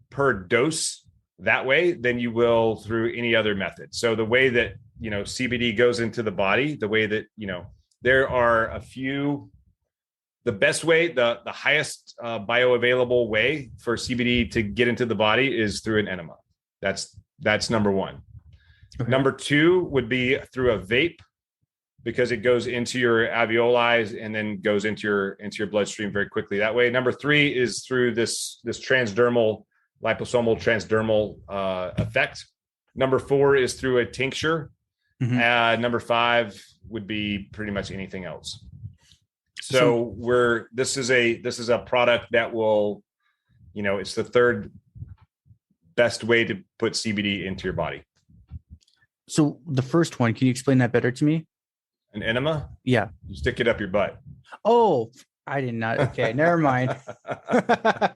per dose that way than you will through any other method. So the way that, CBD goes into the body, the way that, there are a few, the best way, the highest bioavailable way for CBD to get into the body is through an enema. That's number one. Okay. Number two would be through a vape, because it goes into your alveoli and then goes into your bloodstream very quickly that way. Number three is through this transdermal, liposomal transdermal effect. Number four is through a tincture. Number five would be pretty much anything else. So this is a product that will, it's the third best way to put CBD into your body. So the first one, can you explain that better to me? An enema? Yeah. You stick it up your butt. Oh, I did not. Okay, never mind. I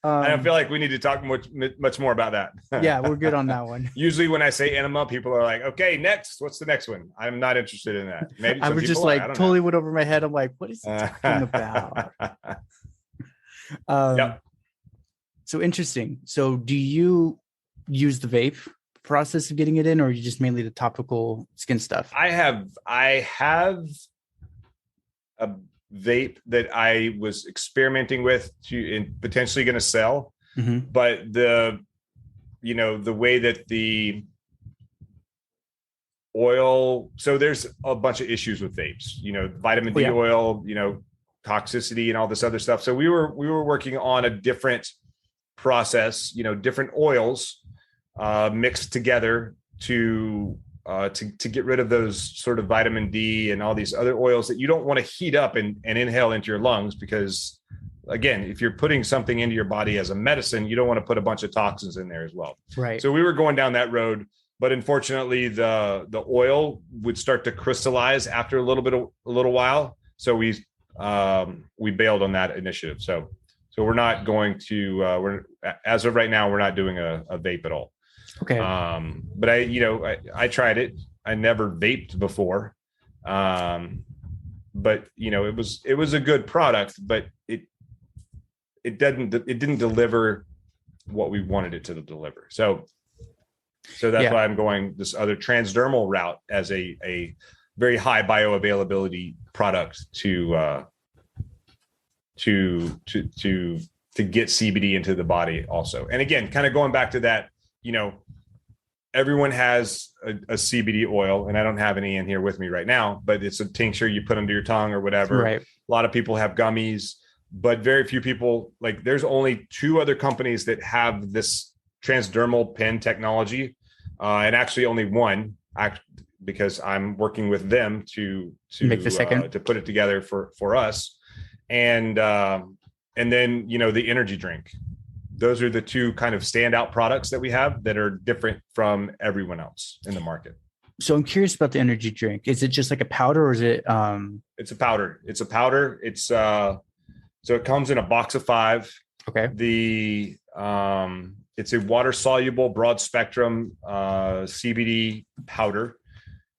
don't feel like we need to talk much more about that. Yeah, we're good on that one. Usually when I say enema, people are like, okay, next. What's the next one? I'm not interested in that. Maybe I was just like, totally went over my head. I'm like, what is he talking about? Yep. So interesting. So do you use the vape process of getting it in, or are you just mainly the topical skin stuff? I have a vape that I was experimenting with and potentially going to sell, but the way that the oil, so there's a bunch of issues with vapes, vitamin D oil, toxicity and all this other stuff. So we were working on a different process, different oils mixed together to get rid of those sort of vitamin D and all these other oils that you don't want to heat up and inhale into your lungs, because again, if you're putting something into your body as a medicine, you don't want to put a bunch of toxins in there as well. Right. So we were going down that road, but unfortunately the oil would start to crystallize after a little while. So we bailed on that initiative. So we're not going to, as of right now, we're not doing a vape at all. Okay. But I tried it. I never vaped before. But it was a good product, but it didn't deliver what we wanted it to deliver. So that's why I'm going this other transdermal route as a very high bioavailability product to get CBD into the body also. And again, kind of going back to that, everyone has a CBD oil, and I don't have any in here with me right now, but it's a tincture you put under your tongue or whatever. Right. A lot of people have gummies, but very few people, like there's only 2 other companies that have this transdermal pen technology. And actually only one, because I'm working with them to make the second, to put it together for us. And then, the energy drink. Those are the 2 kind of standout products that we have that are different from everyone else in the market. So I'm curious about the energy drink. Is it just like a powder, or is it? It's a powder. It's so it comes in a box of 5. Okay. It's a water soluble broad spectrum CBD powder.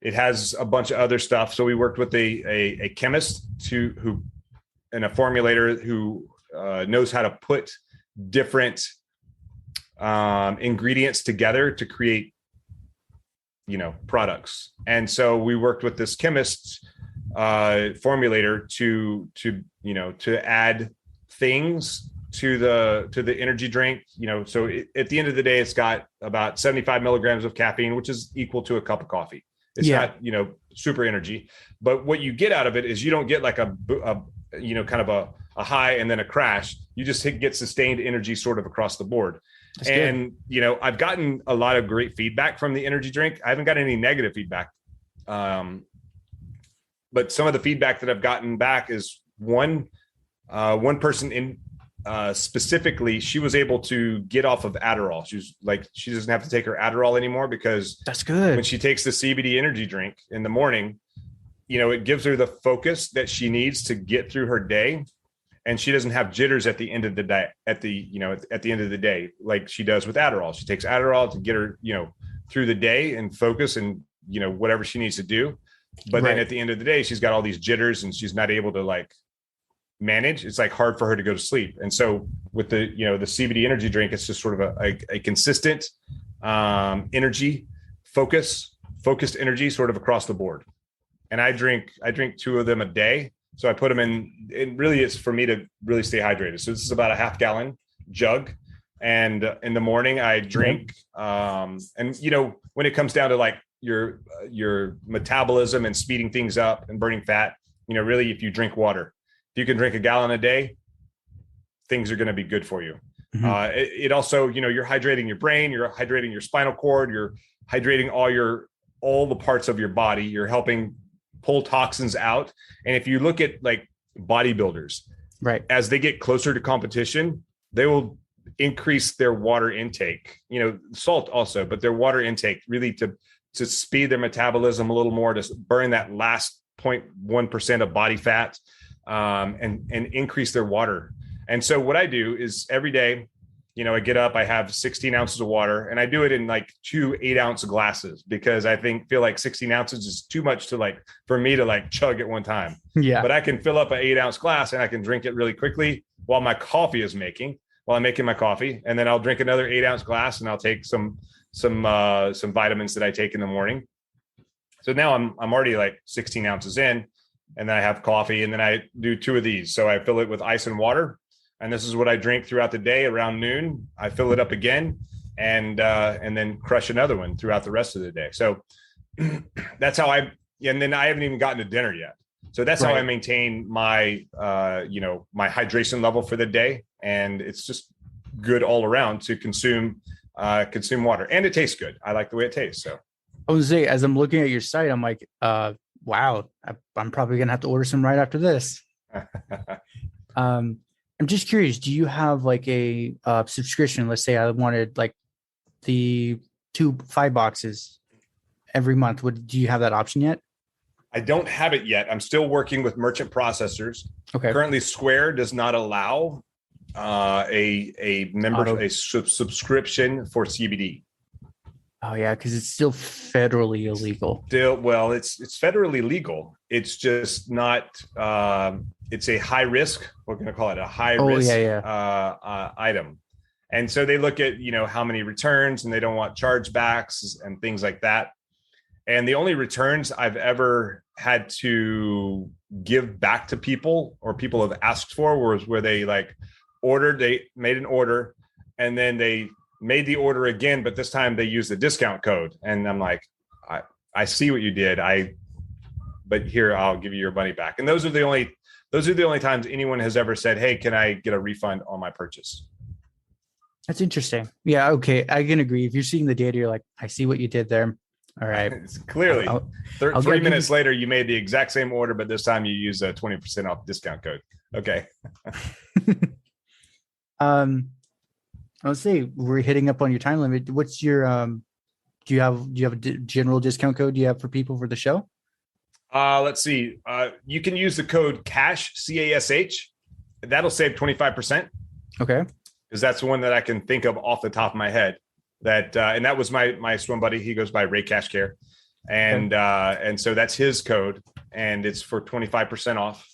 It has a bunch of other stuff. So we worked with a chemist and a formulator who knows how to put different ingredients together to create products. And so we worked with this chemist formulator to add things to the energy drink. So at the end of the day, it's got about 75 milligrams of caffeine, which is equal to a cup of coffee. It's not super energy, but what you get out of it is you don't get like a kind of a high and then a crash. You just get sustained energy sort of across the board. That's and good. I've gotten a lot of great feedback from the energy drink. I haven't got any negative feedback, but some of the feedback that I've gotten back is one person in specifically, she was able to get off of Adderall. She doesn't have to take her Adderall anymore, because that's good. When she takes the CBD energy drink in the morning, it gives her the focus that she needs to get through her day. And she doesn't have jitters at the end of the day, at the end of the day, like she does with Adderall. She takes Adderall to get her, through the day and focus and, whatever she needs to do. But then at the end of the day, she's got all these jitters and she's not able to like manage. It's like hard for her to go to sleep. And so with the, the CBD energy drink, it's just sort of a consistent energy, focused energy sort of across the board. And I drink 2 of them a day. So I put them in, it really is for me to really stay hydrated. So this is about a half gallon jug. And in the morning I drink, and when it comes down to like your metabolism and speeding things up and burning fat, really, if you drink water, if you can drink a gallon a day, things are going to be good for you. Mm-hmm. It also, you're hydrating your brain, you're hydrating your spinal cord, you're hydrating all the parts of your body. You're helping pull toxins out. And if you look at like bodybuilders, right, as they get closer to competition, they will increase their water intake, salt also, but their water intake really to speed their metabolism a little more, to burn that last 0.1% of body fat, and increase their water. And so what I do is every day, I get up, I have 16 ounces of water, and I do it in like 2 8-ounce glasses because I feel like 16 ounces is too much for me to chug at one time. Yeah. But I can fill up an 8-ounce glass and I can drink it really quickly while I'm making my coffee. And then I'll drink another 8-ounce glass and I'll take some vitamins that I take in the morning. So now I'm already like 16 ounces in, and then I have coffee, and then I do 2 of these. So I fill it with ice and water. And this is what I drink throughout the day. Around noon, I fill it up again and then crush another one throughout the rest of the day. So that's how and then I haven't even gotten to dinner yet. So that's how I maintain my, my hydration level for the day. And it's just good all around to consume water, and it tastes good. I like the way it tastes. So I was say, as I'm looking at your site, I'm like, wow, I'm probably going to have to order some right after this. I'm just curious, do you have like a subscription? Let's say I wanted like the 5 boxes every month. Do you have that option yet? I don't have it yet. I'm still working with merchant processors. Okay. Currently, Square does not allow a subscription for CBD. Oh yeah, because it's still federally illegal. It's federally legal. It's just not. It's a high risk. We're going to call it a high risk item. And so they look at how many returns, and they don't want chargebacks and things like that. And the only returns I've ever had to give back to people, or people have asked for, was where they they made an order, and then they made the order again, but this time they used the discount code. And I'm like, I see what you did. But here, I'll give you your money back. And those are the only times anyone has ever said, hey, can I get a refund on my purchase? That's interesting. Yeah. Okay. I can agree. If you're seeing the data, you're like, I see what you did there. All right. It's clearly 3 minutes later, you made the exact same order, but this time you use a 20% off discount code. Okay. I'll say we're hitting up on your time limit. What's your do you have a general discount code you have for people for the show? Let's see. You can use the code CASH, CASH. That'll save 25%. Okay. Because that's the one that I can think of off the top of my head. And that was my swim buddy. He goes by Ray Cash Care. And so that's his code, and it's for 25% off.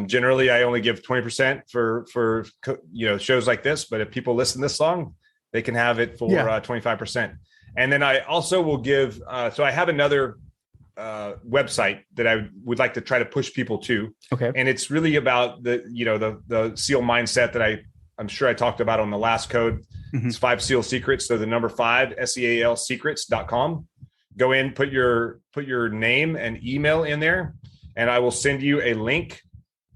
Generally I only give 20% for shows like this, but if people listen this long, they can have it for 25%. And then I also will give, so I have another website that I would like to try to push people to. Okay. And it's really about the SEAL mindset that I'm sure I talked about on the last code. Mm-hmm. It's 5 SEAL secrets. So the number 5, SEAL secrets.com. Go in, put your name and email in there, and I will send you a link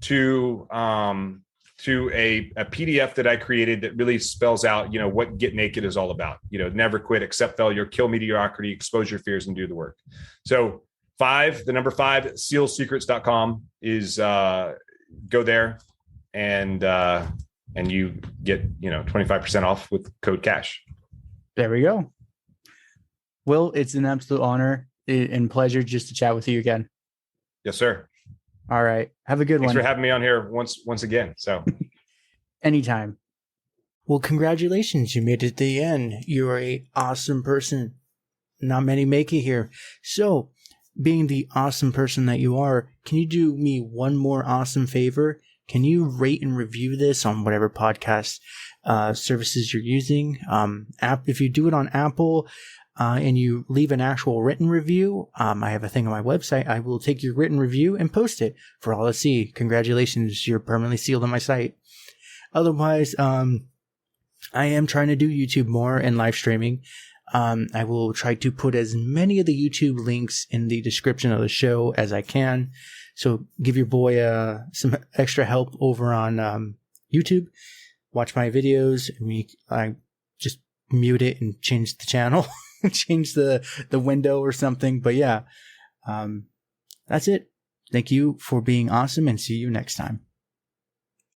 to a PDF that I created that really spells out, what Get Naked is all about. Never quit, accept failure, kill mediocrity, expose your fears, and do the work. So the number 5, sealsecrets.com is go there and you get 25% off with code CASH. There we go. Will, it's an absolute honor and pleasure just to chat with you again. Yes, sir. All right. Have a good Thanks one. for having me on here once again. So anytime. Well, congratulations. You made it to the end. You are a awesome person. Not many make it here. So, being the awesome person that you are, can you do me one more awesome favor? Can you rate and review this on whatever podcast services you're using? If you do it on Apple and you leave an actual written review, I have a thing on my website. I will take your written review and post it for all to see. Congratulations, you're permanently sealed on my site. Otherwise, I am trying to do YouTube more and live streaming. I will try to put as many of the YouTube links in the description of the show as I can. So give your boy some extra help over on YouTube. Watch my videos. I just mute it and change the channel, change the window or something. But yeah, that's it. Thank you for being awesome and see you next time.